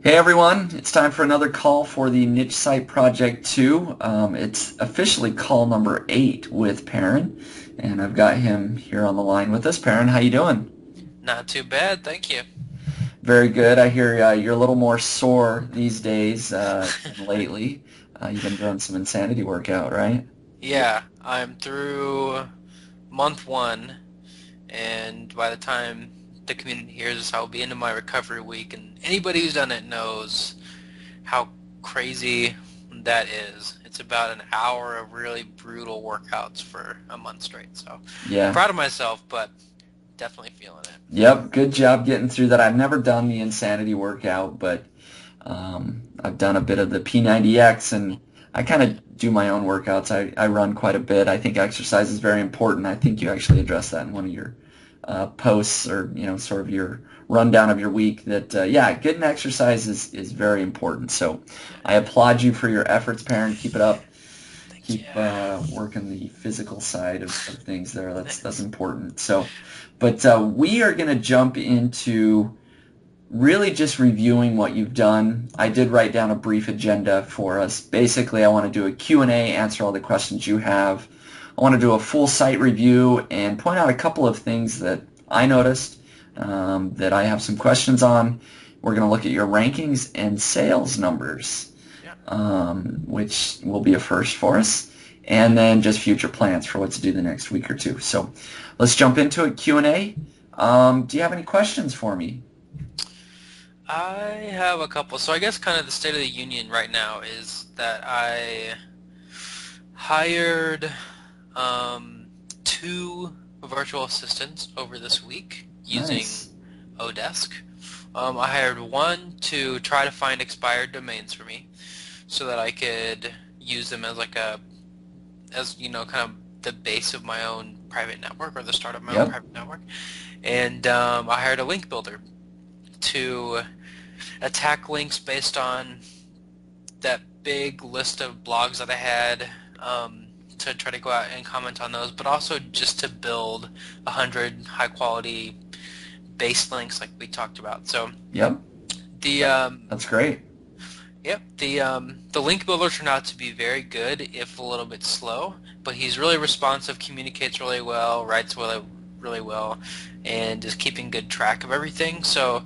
Hey everyone, it's time for another call for the Niche Site Project 2. It's officially call number 8 with Perrin, and I've got him here on the line with us. Perrin, how you doing? Not too bad, thank you. Very good. I hear you're a little more sore these days than lately. You've been doing some insanity workout, right? Yeah, I'm through month one, and by the time the community hears this, I'll be into my recovery week, and anybody who's done it knows how crazy that is. It's about an hour of really brutal workouts for a month straight, so Yeah. proud of myself, but definitely feeling it. Yep. Good job getting through that. I've never done the insanity workout, but I've done a bit of the P90X, and I kind of do my own workouts. I run quite a bit. I think exercise is very important. I think you actually addressed that in one of your posts, or sort of your rundown of your week. That yeah, getting exercise is very important. So Yeah, I applaud you for your efforts, parent. Keep it up. thank you. Keep working the physical side of things there. That's important. So, but we are going to jump into really just reviewing what you've done. I did write down a brief agenda for us. Basically, I want to do a Q&A, answer all the questions you have. I want to do a full site review and point out a couple of things that I noticed that I have some questions on. We're going to look at your rankings and sales numbers, Yeah. which will be a first for us, and then just future plans for what to do the next week or two. So let's jump into it. Q&A. Do you have any questions for me? I have a couple. So I guess kind of the state of the union right now is that I hired um, two virtual assistants over this week using Nice. Odesk. I hired one to try to find expired domains for me so that I could use them as kind of the base of my own private network or the start of my own Yep. private network. And I hired a link builder to attack links based on that big list of blogs that I had, to try to go out and comment on those, but also just to build 100 high quality base links like we talked about. So Yep. the That, that's great. yep, the link builder turned out to be very good, if a little bit slow, but he's really responsive, communicates really well, writes really well, and is keeping good track of everything. So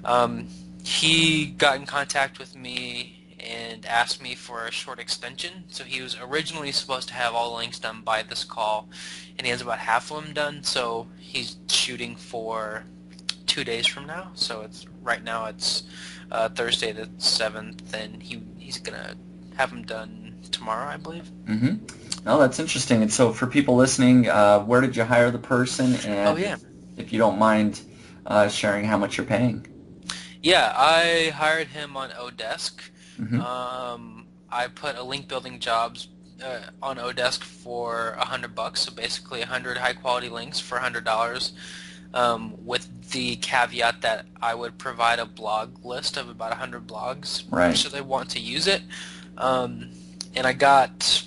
um, he got in contact with me and asked me for a short extension. So he was originally supposed to have all the links done by this call, and he has about half of them done. So he's shooting for 2 days from now. So it's right now it's Thursday the 7th, and he's gonna have them done tomorrow, I believe. Mm-hmm. Oh, that's interesting. And so for people listening, where did you hire the person? Oh And yeah, if you don't mind sharing how much you're paying. yeah. I hired him on Odesk. Mm-hmm. I put a link building jobs on Odesk for $100, so basically 100 high quality links for $100, with the caveat that I would provide a blog list of about 100 blogs Right. should they want to use it. Um, and I got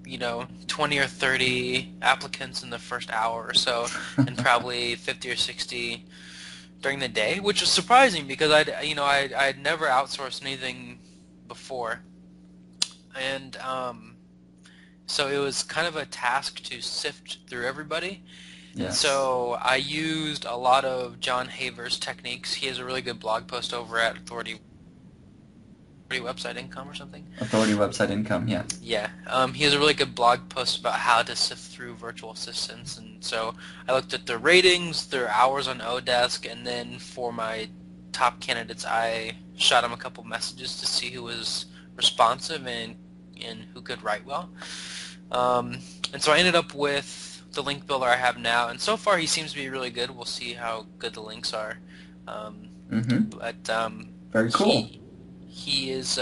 20 or 30 applicants in the first hour or so, and probably 50 or 60 during the day, which was surprising because I'd never outsourced anything before, and so it was kind of a task to sift through everybody. And Yes. so I used a lot of John Haver's techniques. He has a really good blog post over at Authority Website Income or something. Authority website income. Yeah. Yeah, he has a really good blog post about how to sift through virtual assistants, and so I looked at their ratings, their hours on Odesk, and then for my top candidates, I shot them a couple messages to see who was responsive and who could write well. Um, and so I ended up with the link builder I have now, and so far he seems to be really good. We'll see how good the links are, um, Mm-hmm. but Very cool. he is.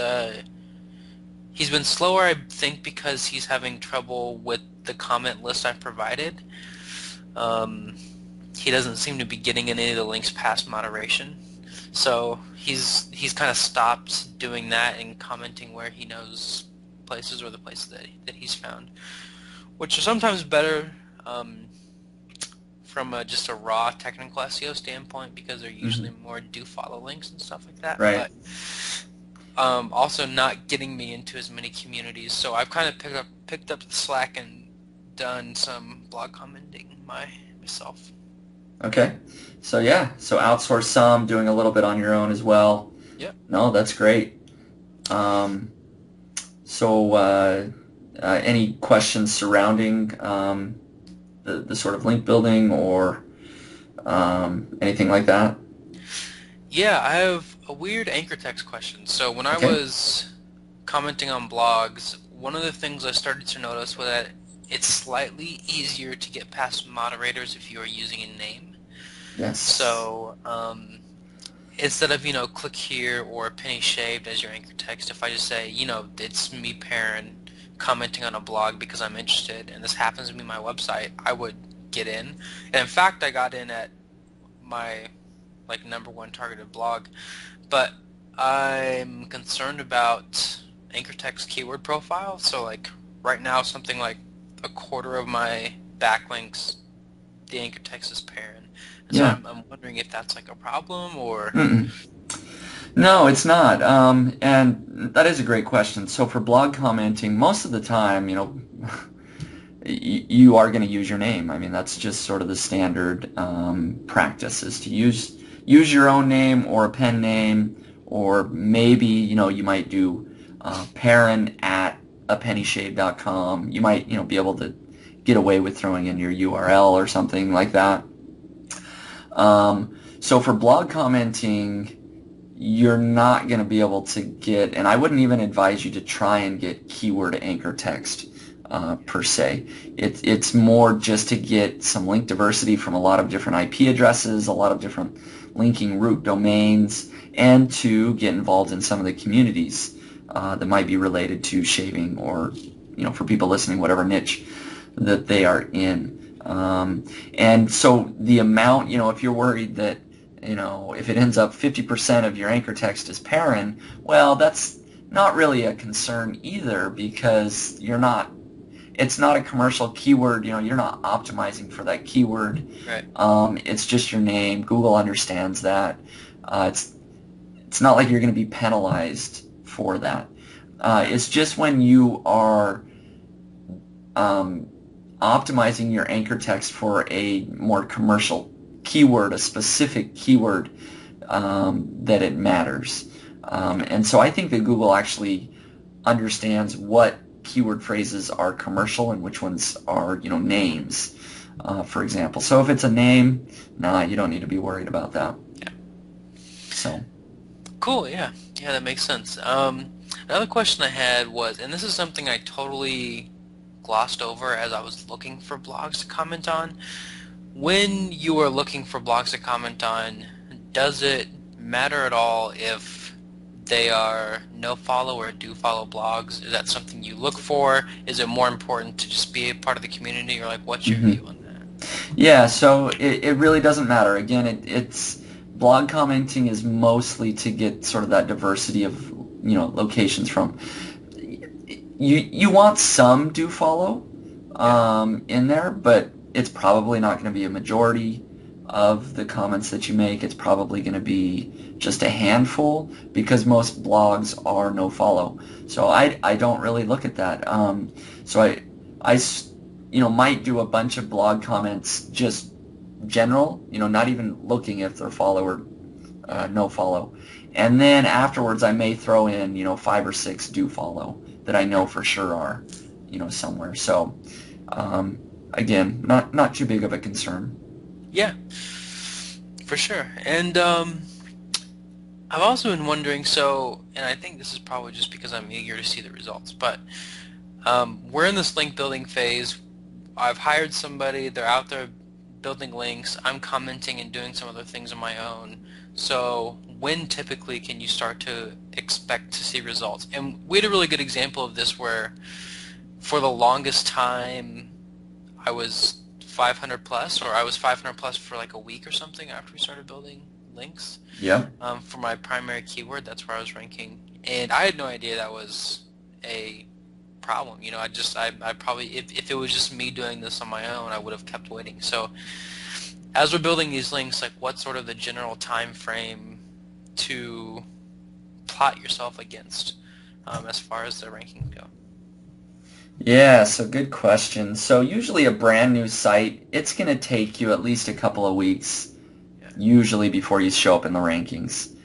He's been slower, I think, because he's having trouble with the comment list I provided. Um, he doesn't seem to be getting any of the links past moderation, so he's kind of stopped doing that and commenting where he knows places or the places that he's found, which are sometimes better, from just a raw technical SEO standpoint, because they're usually Mm-hmm. more do follow links and stuff like that. Right. But also not getting me into as many communities. So I've kind of picked up the slack and done some blog commenting myself. Okay. So yeah, so outsource some, doing a little bit on your own as well. Yep. No, that's great. Um, so any questions surrounding the sort of link building or anything like that? Yeah, I have a weird anchor text question. So when I Okay. was commenting on blogs, one of the things I started to notice was that it's slightly easier to get past moderators if you are using a name. Yes. So instead of, click here or penny shaved as your anchor text, if I just say, it's me, Perrin, commenting on a blog because I'm interested, and this happens to be my website, I would get in. And in fact, I got in at my number one targeted blog, but I'm concerned about anchor text keyword profile. So right now, something like a quarter of my backlinks, the anchor text is Perrin. And so Yeah. I'm wondering if that's like a problem or. Mm-mm. No, it's not. And that is a great question. So for blog commenting, most of the time, you are going to use your name. I mean, that's just sort of the standard practice is to use your own name or a pen name, or maybe you might do Perrin at apennyshade.com. You might be able to get away with throwing in your URL or something like that. So for blog commenting, you're not going to be able to get, and I wouldn't even advise you to try and get keyword anchor text per se. It's more just to get some link diversity from a lot of different IP addresses, a lot of different linking root domains, and to get involved in some of the communities that might be related to shaving, or for people listening, whatever niche that they are in. And so the amount, if you're worried that if it ends up 50% of your anchor text is Perrin, well, that's not really a concern either, because it's not a commercial keyword. You're not optimizing for that keyword. Right. It's just your name. Google understands that. It's not like you're going to be penalized for that. It's just when you are optimizing your anchor text for a more commercial keyword, a specific keyword, that it matters. And so I think that Google actually understands what keyword phrases are commercial and which ones are, names, for example. So if it's a name, nah, you don't need to be worried about that. Yeah. So. Cool. Yeah. Yeah, that makes sense. Another question I had was, and this is something I totally glossed over as I was looking for blogs to comment on. When you are looking for blogs to comment on, does it matter at all if they are no follow or do follow blogs? Is that something you look for? Is it more important to just be a part of the community, or what's your view on that? Yeah, so it really doesn't matter. Again, it's blog commenting is mostly to get sort of that diversity of locations from. You want some do follow in there, but it's probably not going to be a majority of the comments that you make. It's probably going to be just a handful, because most blogs are no follow. So I don't really look at that. So I might do a bunch of blog comments just general, not even looking if they're follow or no follow. And then afterwards I may throw in 5 or 6 do follow that I know for sure are somewhere. So again, not too big of a concern. Yeah, for sure. And I've also been wondering, and I think this is probably just because I'm eager to see the results, but we're in this link building phase. I've hired somebody, they're out there building links, I'm commenting and doing some other things on my own. So when typically can you start to expect to see results? And we had a really good example of this where for the longest time I was 500 plus, or I was 500 plus for like a week or something after we started building links. Yeah. For my primary keyword, that's where I was ranking. And I had no idea that was a problem. I probably, if it was just me doing this on my own, I would have kept waiting. So as we're building these links, what's sort of the general time frame to plot yourself against as far as the rankings go? Yeah, so good question. So usually a brand new site, it's going to take you at least a couple of weeks, Yeah. usually before you show up in the rankings.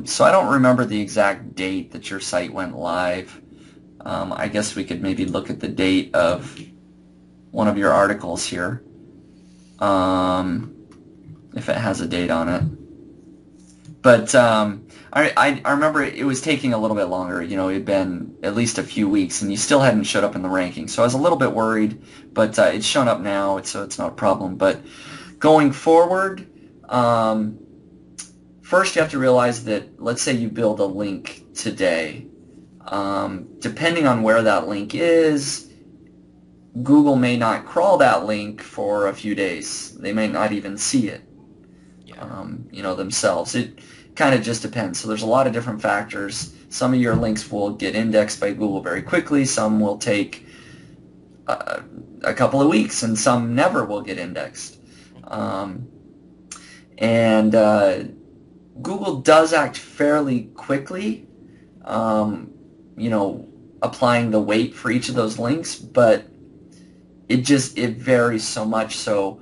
So I don't remember the exact date that your site went live. I guess we could maybe look at the date of one of your articles here, if it has a date on it. But I remember it was taking a little bit longer. It had been at least a few weeks, and you still hadn't showed up in the rankings. So I was a little bit worried, but it's shown up now, so it's not a problem. But going forward, first you have to realize that, let's say you build a link today. Depending on where that link is, Google may not crawl that link for a few days. They may not even see it, themselves. It kind of just depends. So there's a lot of different factors. Some of your links will get indexed by Google very quickly. Some will take a couple of weeks, and some never will get indexed. And Google does act fairly quickly, applying the weight for each of those links, but it varies so much. So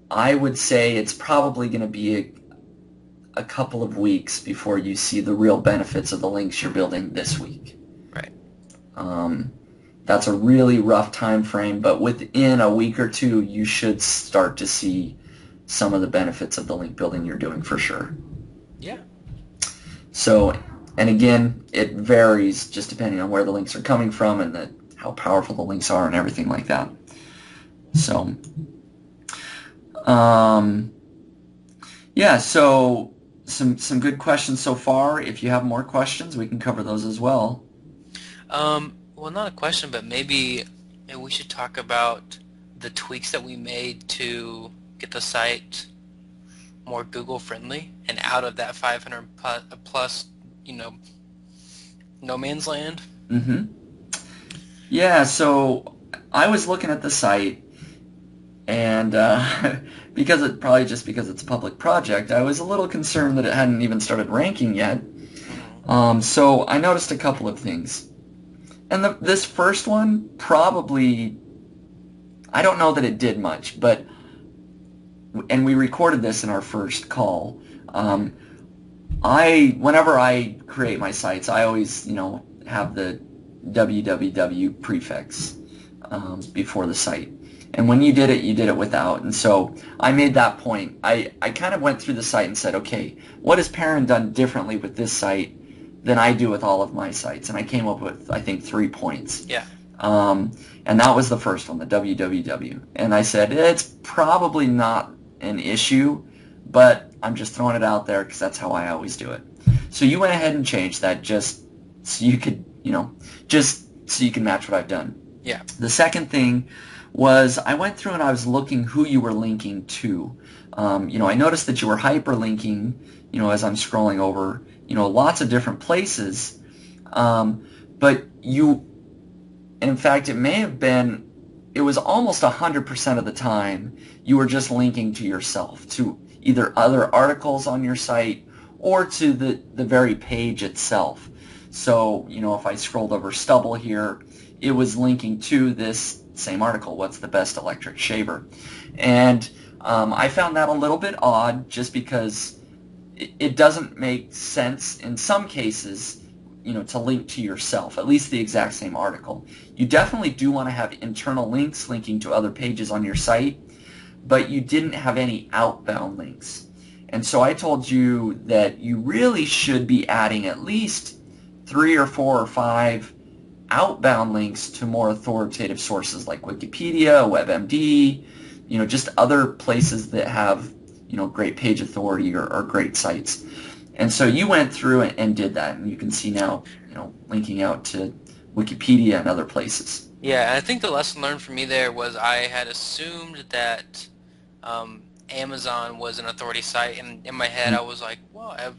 I would say it's probably going to be a couple of weeks before you see the real benefits of the links you're building this week. Right. That's a really rough time frame, but within a week or two, you should start to see some of the benefits of the link building you're doing for sure. Yeah. So, and again, it varies just depending on where the links are coming from and how powerful the links are and everything like that. So, yeah, so some good questions so far. If you have more questions, we can cover those as well. Well, not a question, but maybe we should talk about the tweaks that we made to get the site more Google friendly and out of that 500 plus, no man's land. Mm-hmm. Yeah, so I was looking at the site, and because it's a public project, I was a little concerned that it hadn't even started ranking yet. So I noticed a couple of things. And this first one, probably, I don't know that it did much, and we recorded this in our first call. Whenever I create my sites, I always, have the www prefix before the site. And when you did it without. And so I made that point. I kind of went through the site and said, okay, what has Perrin done differently with this site than I do with all of my sites? And I came up with, I think, 3 points. Yeah. And that was the first one, the www. And I said, it's probably not an issue, but I'm just throwing it out there because that's how I always do it. So you went ahead and changed that just so you could, just so you can match what I've done. Yeah. The second thing was I went through and I was looking who you were linking to. I noticed that you were hyperlinking, as I'm scrolling over, lots of different places. But in fact, it was almost 100% of the time you were just linking to yourself, to either other articles on your site or to the very page itself. So, if I scrolled over stubble here, it was linking to this same article, what's the best electric shaver? And I found that a little bit odd just because it doesn't make sense in some cases, to link to yourself, at least the exact same article. You definitely do want to have internal links linking to other pages on your site, but you didn't have any outbound links. And so I told you that you really should be adding at least 3 or 4 or 5 outbound links to more authoritative sources like Wikipedia, WebMD, just other places that have, great page authority or great sites. And so you went through and did that, and you can see now, linking out to Wikipedia and other places. Yeah, I think the lesson learned for me there was I had assumed that Amazon was an authority site, and in my head I was like, well, I have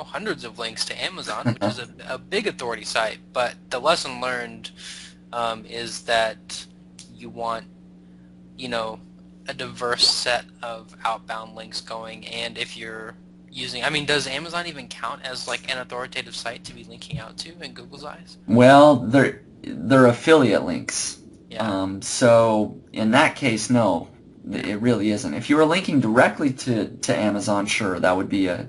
hundreds of links to Amazon, which is a big authority site. But the lesson learned is that you want, a diverse set of outbound links going. And if you're, using? I mean, does Amazon even count as like an authoritative site to be linking out to in Google's eyes? Well, they're affiliate links. Yeah. So in that case, no, it really isn't. If you were linking directly to Amazon, sure, that would be a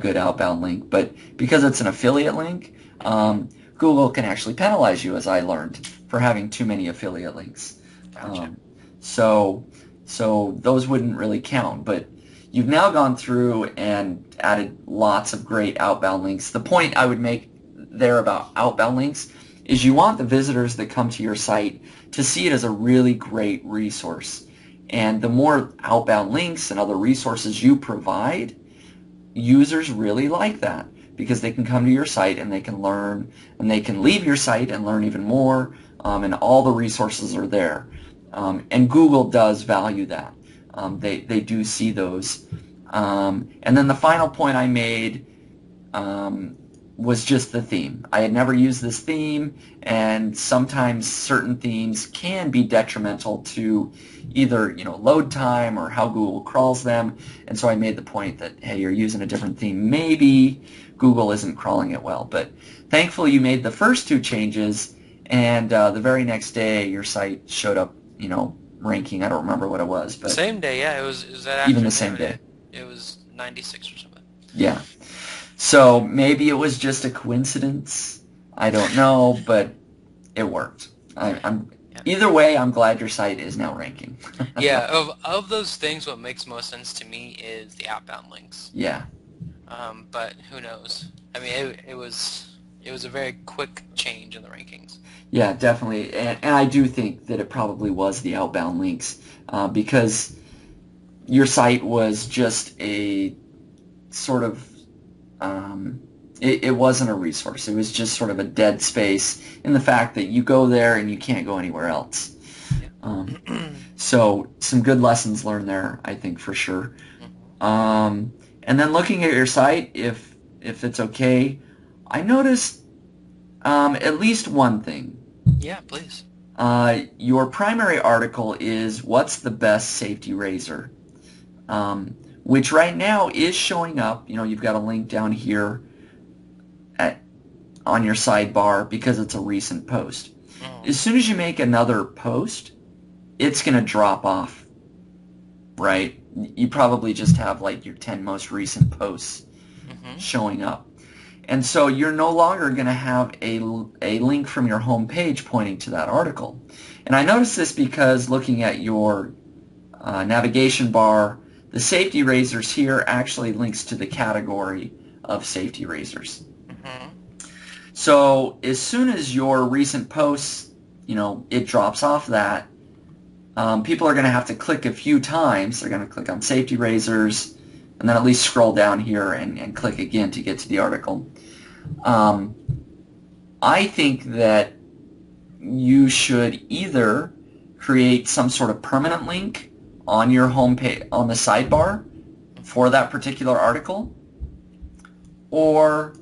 good outbound link. But because it's an affiliate link, Google can actually penalize you, as I learned, for having too many affiliate links. Gotcha. So those wouldn't really count. But you've now gone through and added lots of great outbound links. The point I would make there about outbound links is you want the visitors that come to your site to see it as a really great resource. And the more outbound links and other resources you provide, users really like that because they can come to your site and they can learn, and they can leave your site and learn even more, and all the resources are there. And Google does value that. They do see those. And then the final point I made was just the theme. I had never used this theme, and sometimes certain themes can be detrimental to either load time or how Google crawls them. And so I made the point that, hey, you're using a different theme. Maybe Google isn't crawling it well. But thankfully you made the first two changes, and the very next day your site showed up, ranking. I don't remember what it was, but Same day, yeah. It was that even the afternoon. same day. It was 96 or something. Yeah. So maybe it was just a coincidence. I don't know, but it worked. Either way, I'm glad your site is now ranking. Yeah, of those things, what makes most sense to me is the outbound links. Yeah. But who knows? I mean, it was a very quick change in the rankings. Yeah, definitely. And I do think that it probably was the outbound links because your site was just a sort of it wasn't a resource. It was just sort of a dead space in the fact that you go there and you can't go anywhere else. Yeah. So some good lessons learned there, I think, for sure. And then looking at your site, if it's okay, I noticed at least one thing. Yeah, please. Your primary article is what's the best safety razor, which right now is showing up. You've got a link down here on your sidebar because it's a recent post. As soon as you make another post, it's going to drop off, right? You probably just have like your 10 most recent posts showing up. And so you're no longer going to have a link from your home page pointing to that article. And I noticed this because looking at your navigation bar, the safety razors here actually links to the category of safety razors. So as soon as your recent posts, it drops off that, people are going to have to click a few times. They're going to click on safety razors, and then at least scroll down here and click again to get to the article. I think that you should either create some sort of permanent link on your home page, on the sidebar for that particular article, or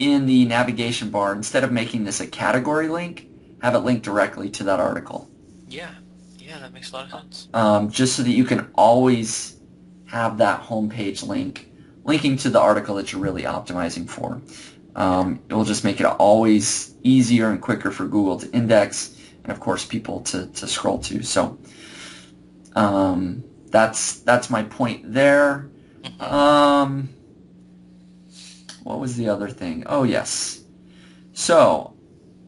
in the navigation bar, instead of making this a category link, have it link directly to that article. Yeah, that makes a lot of sense. Just so that you can always have that homepage link linking to the article that you're really optimizing for. It will just make it always easier and quicker for Google to index, and of course people to scroll to. So that's my point there. What was the other thing? Oh, yes. So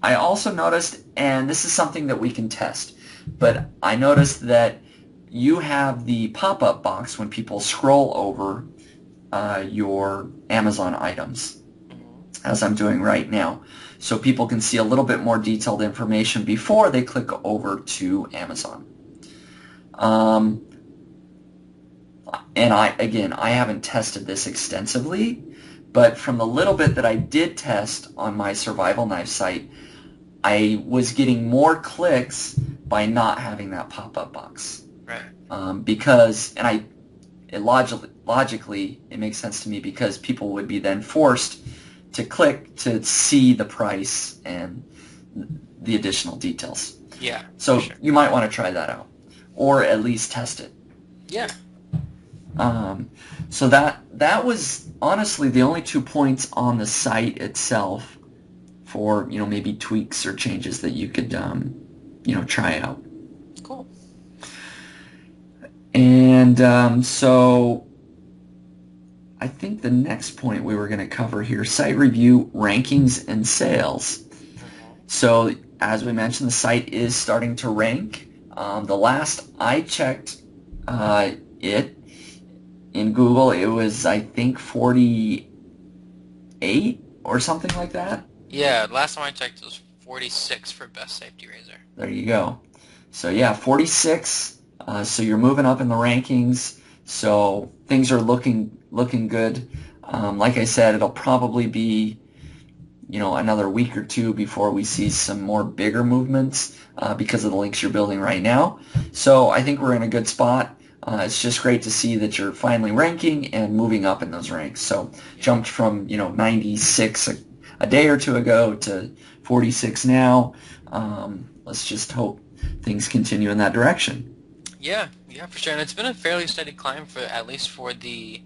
I also noticed, and this is something that we can test, but I noticed that you have the pop-up box when people scroll over your Amazon items, as I'm doing right now. So people can see a little bit more detailed information before they click over to Amazon. And I haven't tested this extensively, but from the little bit that I did test on my survival knife site, I was getting more clicks by not having that pop-up box. Right. Because, and logically, it makes sense to me because people would be then forced to click to see the price and the additional details. Yeah. So sure. you might want to try that out, or at least test it. Yeah. Um, so that was honestly the only 2 points on the site itself for maybe tweaks or changes that you could try out. Cool. And so I think the next point we were going to cover here, site review, rankings, and sales. So as we mentioned, the site is starting to rank. The last I checked it in Google, it was, I think, 48 or something like that. Yeah, last time I checked it was 46 for best safety razor. There you go. So yeah, 46. So you're moving up in the rankings. So things are looking good. Like I said, it'll probably be another week or two before we see some more bigger movements because of the links you're building right now. So I think we're in a good spot. It's just great to see that you're finally ranking and moving up in those ranks. So jumped from 96 a day or two ago to 46 now. Let's just hope things continue in that direction. Yeah, for sure. And it's been a fairly steady climb for at least for the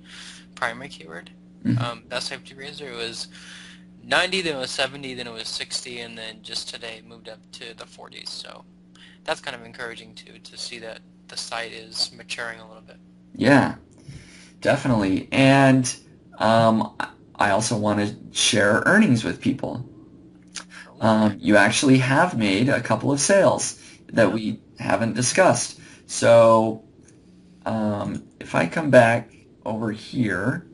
primary keyword. Mm-hmm. Best safety razor, it was 90, then it was 70, then it was 60, and then just today it moved up to the 40s. So that's kind of encouraging too, to see that the site is maturing a little bit. Yeah, definitely. And I also want to share earnings with people. You actually have made a couple of sales that we haven't discussed. So if I come back over here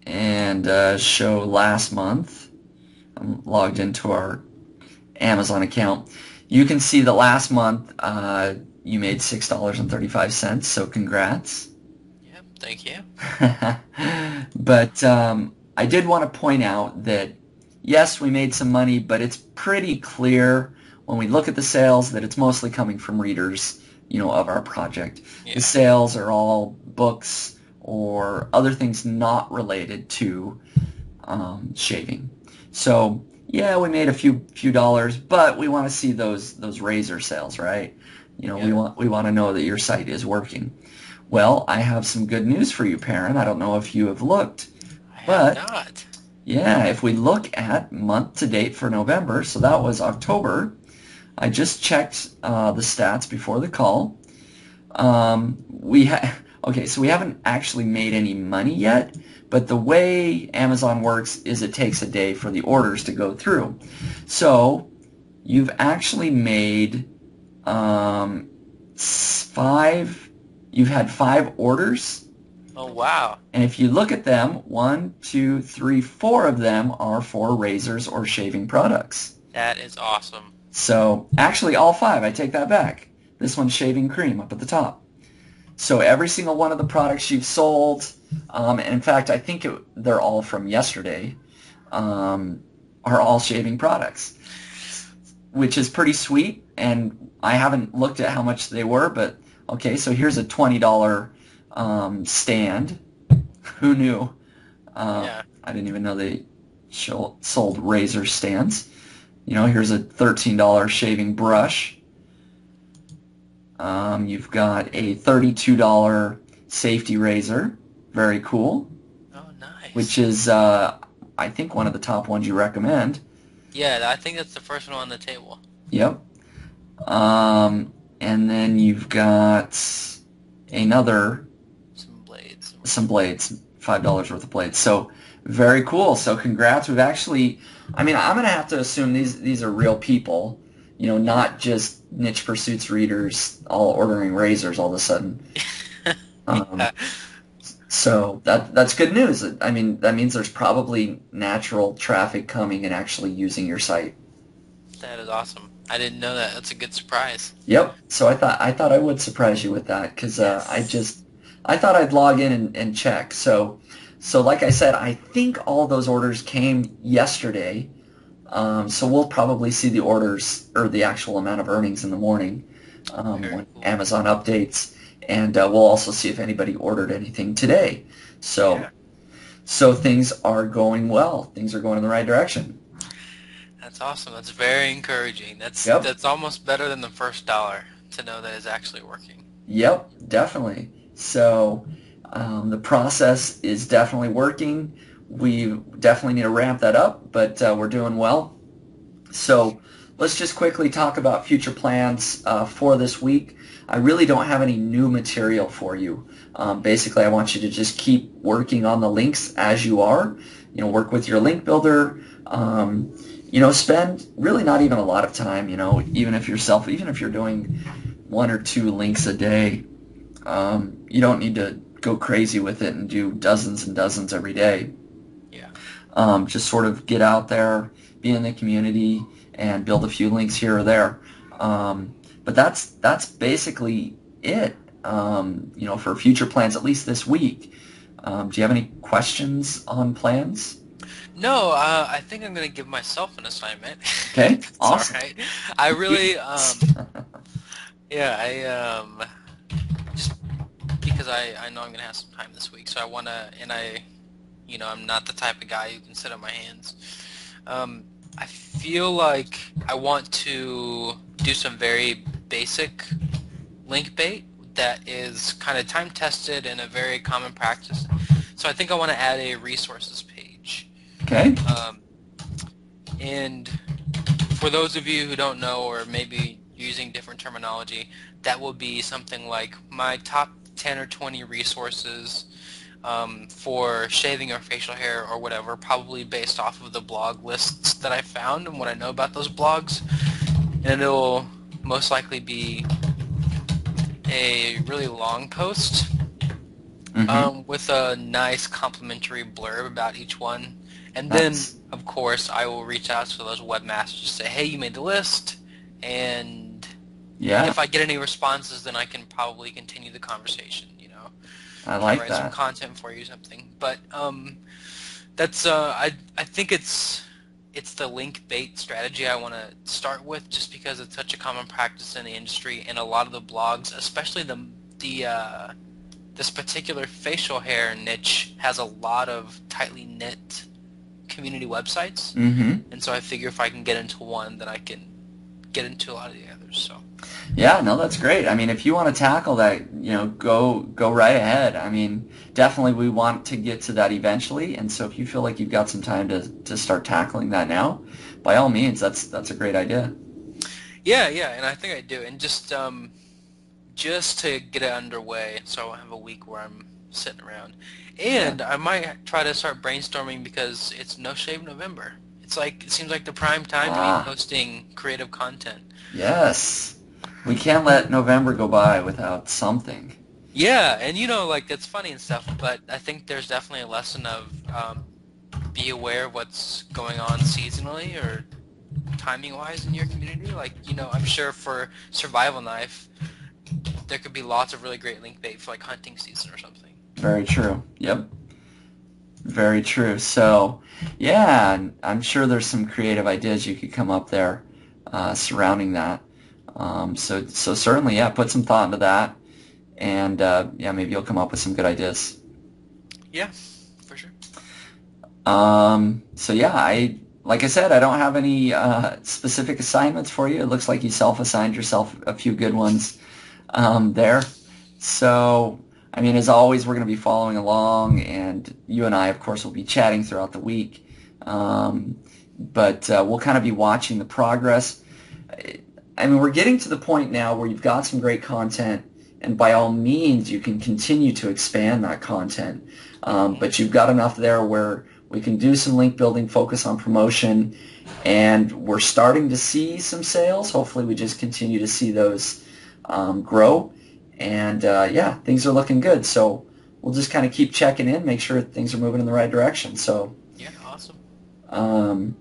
and show last month, I'm logged into our Amazon account, you can see that last month you made $6.35, so congrats. Yeah, thank you. But I did want to point out that yes, we made some money, but it's pretty clear when we look at the sales that it's mostly coming from readers, of our project. Yeah. The sales are all books or other things not related to shaving. So yeah, we made a few dollars, but we want to see those razor sales, right? Yeah. We want to know that your site is working. Well, I have some good news for you, Perrin. I don't know if you have looked, I have not. yeah, if we look at month to date for November, so that was October. I just checked the stats before the call. Okay, so we haven't actually made any money yet, but the way Amazon works is it takes a day for the orders to go through. So you've actually made you've had 5 orders. Oh, wow. And if you look at them, 1, 2, 3, 4 of them are for razors or shaving products. That is awesome. So actually all 5, I take that back. This one's shaving cream up at the top. So every single one of the products you've sold, and in fact I think they're all from yesterday, are all shaving products, which is pretty sweet. And I haven't looked at how much they were, but okay, so here's a $20 stand. Who knew? Yeah. I didn't even know they sold razor stands. Here's a $13 shaving brush. You've got a $32 safety razor. Very cool. Oh, nice. Which is, I think, one of the top ones you recommend. Yeah, I think that's the first one on the table. Yep. And then you've got another... Some blades. $5 worth of blades. So very cool. So congrats. We've actually... I'm going to have to assume these are real people, not just Niche Pursuits readers all ordering razors all of a sudden. Yeah. So that's good news. I mean, that means there's probably natural traffic coming and actually using your site. That is awesome. I didn't know that. That's a good surprise. Yep. So I thought I would surprise you with that because I thought I'd log in and check. So like I said, I think all those orders came yesterday. So we'll probably see the orders or the actual amount of earnings in the morning when Amazon updates. And we'll also see if anybody ordered anything today. So things are going well. Things are going in the right direction. That's awesome. That's very encouraging. That's almost better than the first dollar to know that it's actually working. Yep, definitely. So the process is definitely working. We definitely need to ramp that up, but we're doing well. So let's just quickly talk about future plans for this week. I really don't have any new material for you. Basically, I want you to just keep working on the links as you are. Work with your link builder. Spend really not even a lot of time. Even if you're doing one or two links a day, you don't need to go crazy with it and do dozens and dozens every day. Yeah. Just sort of get out there, be in the community, and build a few links here or there. But that's basically it. For future plans, at least this week. Do you have any questions on plans? No, I think I'm gonna give myself an assignment. Okay, If it's all awesome. right. I really, Yes. yeah, just because I know I'm gonna have some time this week, so I wanna, and I'm not the type of guy who can sit on my hands. Um, I feel like I want to do some very basic link bait that is kind of time tested and a very common practice. So I think I want to add a resources page. Okay. Um, and for those of you who don't know, or maybe using different terminology, that will be something like my top 10 or 20 resources for shaving or facial hair or whatever, probably based off of the blog lists that I found and what I know about those blogs. And it'll most likely be a really long post Mm-hmm. with a nice complimentary blurb about each one. And then, Nice. of course, I will reach out to those webmasters to say, hey, you made the list, and Yeah, if I get any responses, then I can probably continue the conversation, I try to like write some that. content for you or something. But that's I think it's the link bait strategy I want to start with, just because it's such a common practice in the industry, and a lot of the blogs, especially the this particular facial hair niche, has a lot of tightly knit community websites, Mm-hmm. and so I figure if I can get into one, then I can get into a lot of the others. So Yeah, no, that's great. I mean, if you want to tackle that, go right ahead. I mean, definitely we want to get to that eventually, and so if you feel like you've got some time to start tackling that now, by all means, that's a great idea. yeah, yeah, and I think I do, and just to get it underway, so I have a week where I'm sitting around. Yeah. And I might try to start brainstorming because it's No Shave November. It seems like the prime time to be Ah, posting creative content. yes. We can't let November go by without something. Yeah, and like that's funny and stuff, but I think there's definitely a lesson of be aware of what's going on seasonally or timing-wise in your community. Like, I'm sure for Survival Knife, there could be lots of really great link bait for like hunting season or something. Very true. Yep. Very true. So, yeah, and I'm sure there's some creative ideas you could come up there surrounding that. So certainly, yeah, put some thought into that, and yeah, maybe you'll come up with some good ideas. Yeah, for sure. So yeah, like I said, I don't have any specific assignments for you. It looks like you self-assigned yourself a few good ones there. So, I mean, as always, we're going to be following along, and you and I, of course, will be chatting throughout the week. But we'll kind of be watching the progress. I mean, we're getting to the point now where you've got some great content, and by all means, you can continue to expand that content. But you've got enough there where we can do some link building, focus on promotion, and we're starting to see some sales. Hopefully, we just continue to see those grow. And yeah, things are looking good. So we'll just kind of keep checking in, make sure things are moving in the right direction. So Yeah, awesome. um,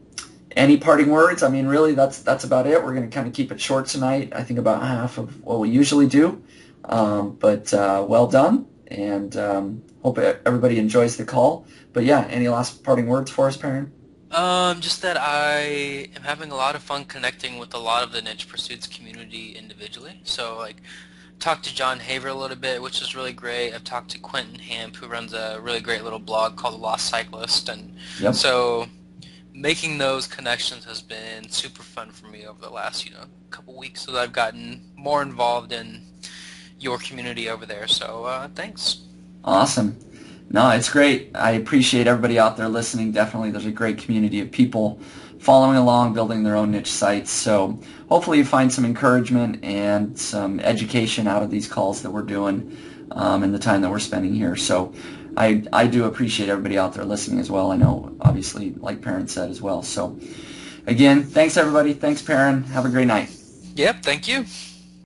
any parting words? I mean, really, that's about it. We're going to kind of keep it short tonight. I think about half of what we usually do. But well done, and hope everybody enjoys the call. But yeah, any last parting words for us, Perrin? Just that I am having a lot of fun connecting with a lot of the niche pursuits community individually. So, like, talked to John Haver a little bit, which is really great. I've talked to Quentin Hamp, who runs a really great little blog called The Lost Cyclist, and Yep. so making those connections has been super fun for me over the last, couple weeks, so that I've gotten more involved in your community over there. So thanks. Awesome. No, it's great. I appreciate everybody out there listening. Definitely, there's a great community of people following along, building their own niche sites. So hopefully you find some encouragement and some education out of these calls that we're doing and the time that we're spending here. So I do appreciate everybody out there listening as well. I know, obviously, like Perrin said as well. So again, thanks everybody. Thanks, Perrin. Have a great night. Yep, thank you.